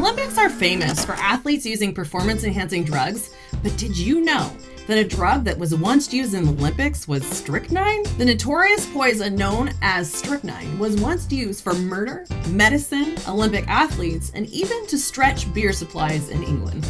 Olympics are famous for athletes using performance-enhancing drugs, but did you know that a drug that was once used in the Olympics was strychnine? The notorious poison known as strychnine was once used for murder, medicine, Olympic athletes, and even to stretch beer supplies in England.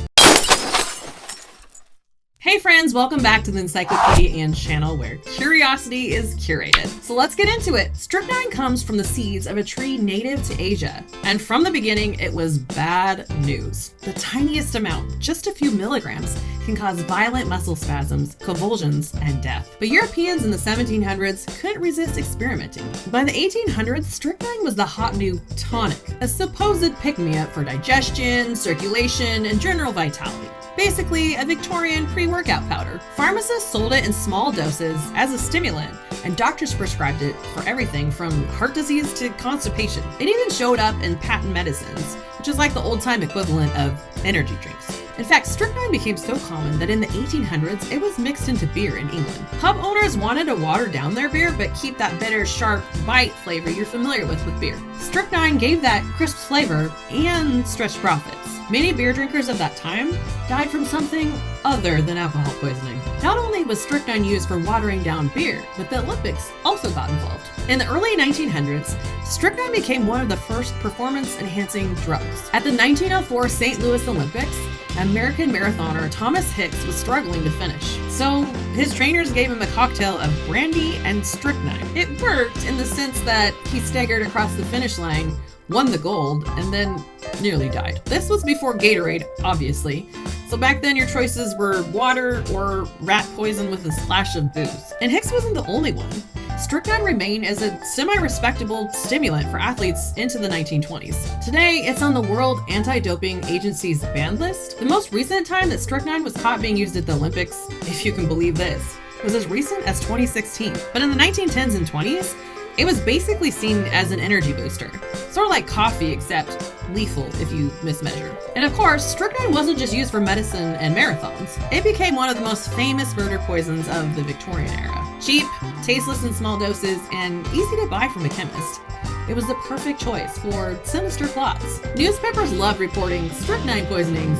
Hey friends, welcome back to the Encyclopedia and channel where curiosity is curated. So let's get into it. Strychnine comes from the seeds of a tree native to Asia, and from the beginning it was bad news. The tiniest amount, just a few milligrams, can cause violent muscle spasms, convulsions, and death. But Europeans in the 1700s couldn't resist experimenting. By the 1800s, strychnine was the hot new tonic, a supposed pick-me-up for digestion, circulation, and general vitality. Basically, a Victorian pre-workout powder. Pharmacists sold it in small doses as a stimulant, and doctors prescribed it for everything from heart disease to constipation. It even showed up in patent medicines, which is like the old-time equivalent of energy drinks. In fact, strychnine became so common that in the 1800s, it was mixed into beer in England. Pub owners wanted to water down their beer, but keep that bitter, sharp bite flavor you're familiar with beer. Strychnine gave that crisp flavor and stretched profits. Many beer drinkers of that time died from something other than alcohol poisoning. Not only was strychnine used for watering down beer, but the Olympics also got involved. In the early 1900s, strychnine became one of the first performance-enhancing drugs. At the 1904 St. Louis Olympics, American marathoner Thomas Hicks was struggling to finish. So his trainers gave him a cocktail of brandy and strychnine. It worked in the sense that he staggered across the finish line, won the gold, and then nearly died. This was before Gatorade, obviously. So back then your choices were water or rat poison with a splash of booze. And Hicks wasn't the only one. Strychnine remained as a semi-respectable stimulant for athletes into the 1920s. Today, it's on the World Anti-Doping Agency's ban list. The most recent time that strychnine was caught being used at the Olympics, if you can believe this, was as recent as 2016. But in the 1910s and 20s, it was basically seen as an energy booster. Sort of like coffee, except lethal if you mismeasure. And of course, strychnine wasn't just used for medicine and marathons. It became one of the most famous murder poisons of the Victorian era. Cheap, tasteless in small doses, and easy to buy from a chemist. It was the perfect choice for sinister plots. Newspapers loved reporting strychnine poisonings,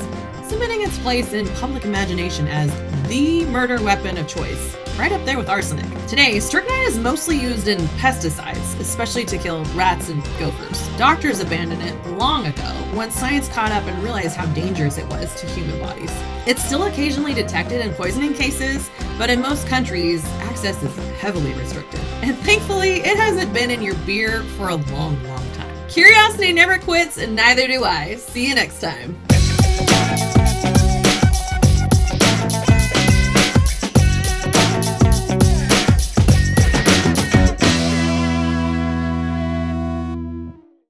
cementing its place in public imagination as the murder weapon of choice, right up there with arsenic. Today, strychnine is mostly used in pesticides, especially to kill rats and gophers. Doctors abandoned it long ago when science caught up and realized how dangerous it was to human bodies. It's still occasionally detected in poisoning cases, but in most countries, access is heavily restricted. And thankfully, it hasn't been in your beer for a long, long time. Curiosity never quits, and neither do I. See you next time.